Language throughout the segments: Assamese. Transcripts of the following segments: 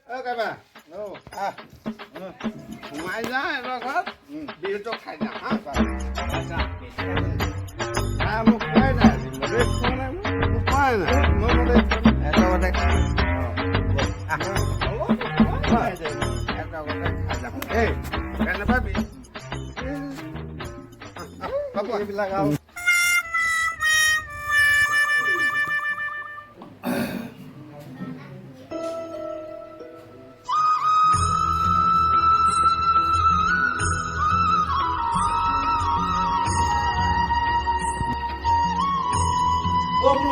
cái bà đâu ngoài ra nó có biểu cho khai nhà hả một cái này một cái con này một cái này một cái đâu đây ê cái này babi apa bilang kau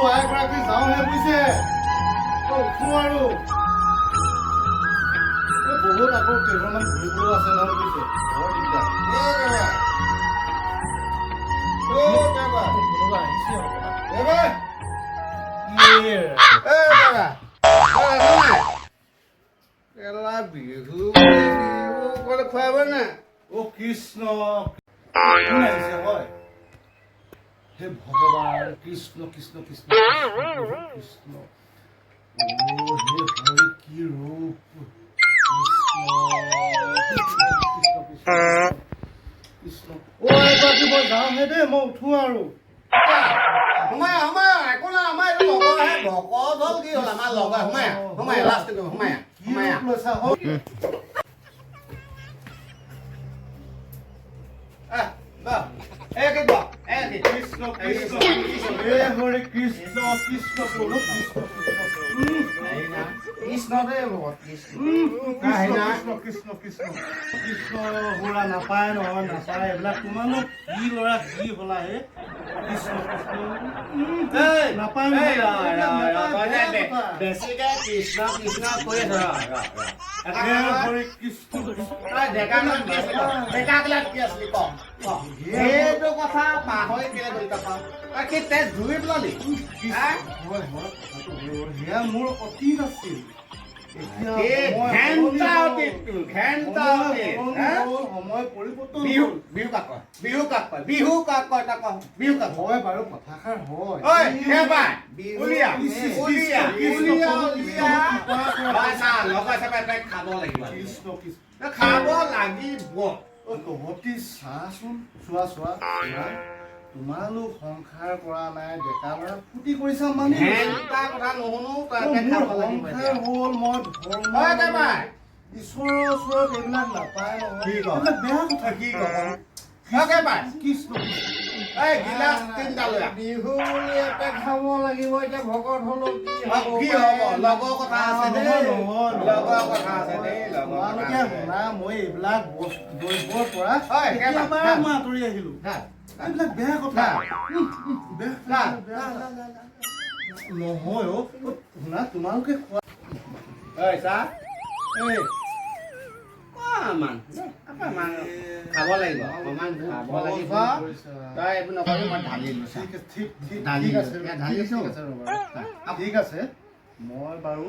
Biloi qua cái giáo này bui xe, không thua đâu. Cái bố đã có kiểu nó Biloi xe nó bui xe, có đi cả. Cái bà, Biloi xe rồi. Cái bà, cái bà, cái này, cái là Bihu, có được khoe vẫn nè. Ô Krishna, cái này sao vậy? हे भगवान कृष्ण कृष्ण कृष्ण कृष्ण ओ हे हरि की रूप कृष्ण ओ एबार कि মই যাওঁ হে দেই মই উঠো আৰু Hãy có là hãy lọc hết bỏ có thốt kia là mà lọc rồi hãy last được hãy rồi sao không vâng ê cái bỏ ê thì Krishna Krishna हे हरि कृष्ण कृष्ण बोलो Krishna Krishna đấy bỏ Krishna নাই না কৃষ্ণ কৃষ্ণ কৃষ্ণ হোলা নাপায় নহয় নাপায় এইবিলাক তোমালোক কি ল'ৰা কি হ'লা হে কৃষ্ণ কৃষ্ণ নাপায় বেছিকে কৃষ্ণ কৃষ্ণ কৰি ধৰা হৰে কৃষ্ণ ডেকাবিলাক কি আছিলি ক সেইটো কথা পাহৰি কেলে গলি তাপা কি তেজ ধুই পেলালি সেয়া মোৰ অতীত আছিল সময় পৰিৱৰ্তন বিহু কাক কয় তাক বিহু কাক হয় বাৰু কথাষাৰ হয় খাব লাগিব কৃষ্ণ কৃষ্ণ খাব লাগিব তহঁতি চাচোন চোৱা চোৱা তোমালোক সংসাৰ কৰা নাই ডেকা ল'ৰা ফুটি কৰিছা মানে কথা নুশুনো সংসাৰ হ'ল মই ঈশ্বৰৰ ওচৰত এইবিলাক নাপায় নহয় এইবিলাক বেয়া কথা কি কয় কৃষ্ণ এই গিলাচ তিনিটা লৈ বিহু বুলি এটা খাব লাগিব এতিয়া ভকত হলেও কি হ'ব লগৰ কথা আছে দেই লগৰ কথা আছে দেই তোমালোকে শুনা মই এইবিলাক দ্ৰব্যৰ পৰা কেতিয়াবা মই আঁতৰি আহিলো এইবিলাক বেয়া কথা নহয় অ শুনা তোমালোকে খোৱা ঐ চা এই খাব লাগিব অকমান খাব লাগিব তই এইবোৰ নকবি মই ঢালিলো ঠিক আছে মই বাৰু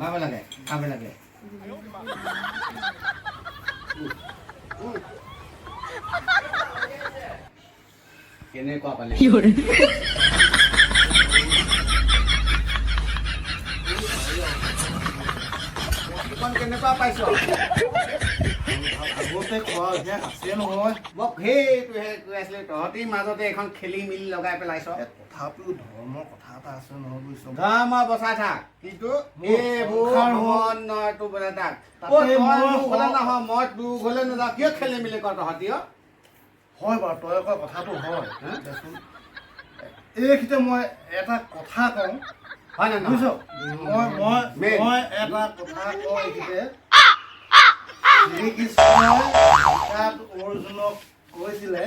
খাব লাগে খাব লাগে কেনেকুৱা পালি কেনেকুৱা পাইছ আগতে খোৱা অভ্যাস আছে নহয় মোক সেইটোহে কৈ আছিলে তহঁতি মাজতে এখন খেলি মেলি লগাই পেলাইছ তথাপিও ধৰ্মৰ কথা এটা আছে নহয় বুজিছ ধৰ্ম বচাই থাক কিন্তু এইবোৰ নহয় তোৰ বোলে তাক নহয় মই তোৰ ঘৰলৈ নাযাওঁ কিয় খেলি মেলি কৰ তহঁতিও হয় বাৰু তই কোৱা কথাটো হয় এইখিতে মই এটা কথা কওঁ হয় নে বুজিছ মই এটা কথা কওঁ এইখিতে শ্ৰীকৃষ্ণই তাত অৰ্জুনক কৈছিলে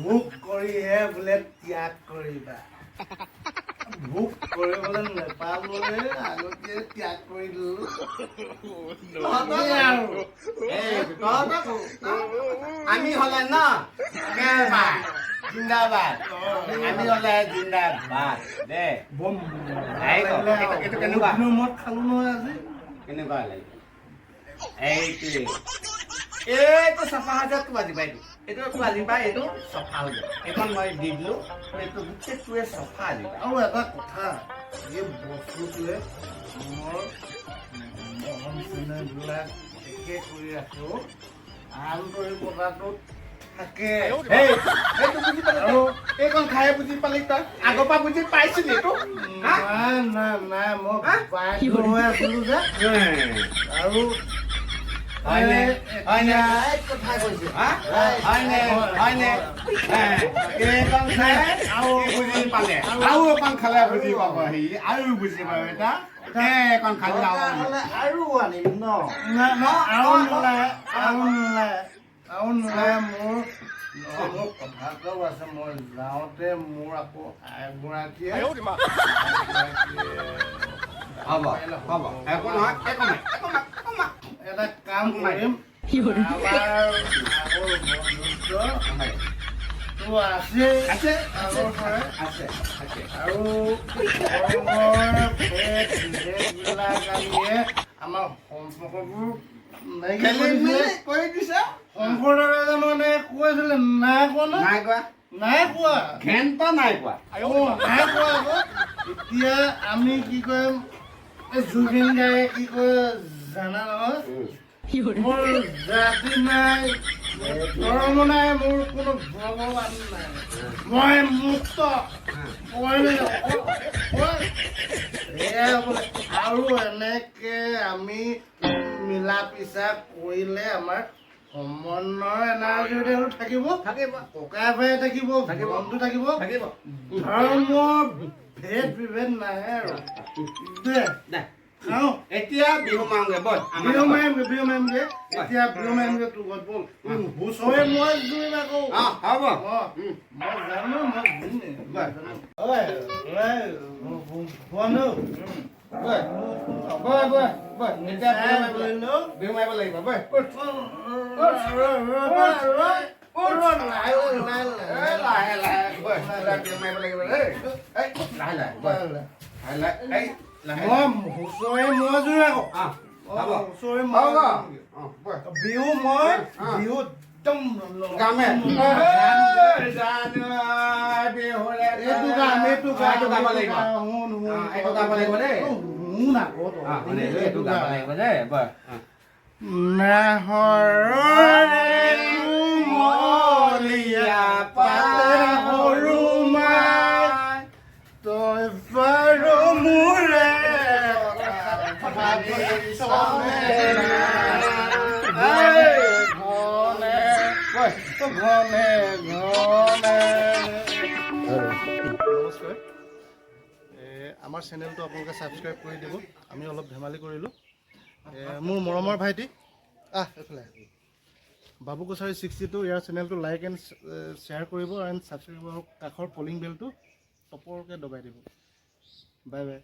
ভোগ কৰিহে বোলে ত্যাগ কৰিবা ভোগ কৰিবলৈ নেপাবলৈ আগতে ত্যাগ কৰি দিলো আমি হলে ন জিন্দাবাদ আমি হলে জিন্দাবাদ দে এইটো কেনেকুৱা মদ খালো নহয় আজি কেনেকুৱা লাগিব এইটোৱে এইটো চাফা হৈ যায়, তোৰ আজিবা এইটো তোৰ আজিবা এইটো চাফা হৈ যায়। এইখন মই দি দিলোঁ, এইটো গোটেইটোৱে চাফা আজিবা। আৰু এটা কথা, এই বস্তুটোৱে মোৰ মন চেনেহবিলাক একে কৰি ৰাখেও আন্তৰিকতাটোত থাকে। এই এইটো বুজি পালি আৰু এইখন খাই বুজি পালি তই আগৰ পৰা বুজি পাইছিলি এইটো নাই মই বাধ্য হৈ আছিলোঁ যে আৰু হয়নে কথা কৈছো হয়নে এইখন খাই আৰু বুজি পালে আৰু অকণ খালে বুজি পাব সি আৰু বুজি পাব এটা এইখন খালি আৰু আনিম ন আৰু নোলায় মোৰ কথা এটাও আছে। মই যাওঁতে মোৰ আকৌ এগৰাকীয়ে হ'ব একো নহয় এটা কাম কৰিম। আমাৰ আগৰ বন্ধুত্ব আছে আগৰ পৰাই আৰু বিলাক আনিয়ে আমাৰ সম্পৰ্কবোৰ কৰি দিছে শংকৰদেৱে জানো মানে কৈছিলে নাই কোৱা ঘেণ্ট নাই কোৱা নাই কোৱা আকৌ। এতিয়া আমি কি কৰিম, এই জুবিন গায়ে কি কয় জানা নহয়, মোৰ জাতি নাই ধৰ্ম নাই, মোৰ কোনো ভগৱান নাই, মই মুক্ত। আৰু এনেকে আমি মিলা পিছা কৰিলে আমাৰ সমন্বয় এনাৰ্জি থাকিব, ককাই ভাই থাকিব, বন্ধু থাকিব, ধৰ্ম ভেদ বিভেদ নাহে আৰু এতিয়া বিহু মাৰোগে বল বিহু মাৰিমগে এতিয়া বিহু মাৰিমগে তোৰ ঘৰত বল হুঁচৰি মই জুৰিম আকৌ হ'ব মই জানো বন্ধু বিহু মাৰিব লাগিব বল লাহে বিহু মাৰিব লাগিব দেই হুঁচৰি মই জুৰি আকৌ হুঁচৰি বিহু মই বিহু একদম এইটো গাব লাগিব দেই এইটো গাব লাগিব দেই নাহৰীয়া পাতে সৰু মাই তই বাৰু মোৰে নমস্কাৰ, আমাৰ চেনেলটো আপোনালোকে ছাবস্ক্ৰাইব কৰি দিব। আমি অলপ ধেমালি কৰিলোঁ। মোৰ মৰমৰ ভাইটি এইফালে বাবু কছাৰী 62 ইয়াৰ চেনেলটো লাইক এণ্ড শ্বেয়াৰ কৰিব এণ্ড ছাবস্ক্ৰাইব কৰিব। কাষৰ পলিং বেলটো টপৰকৈ দবাই দিব। Bye bye.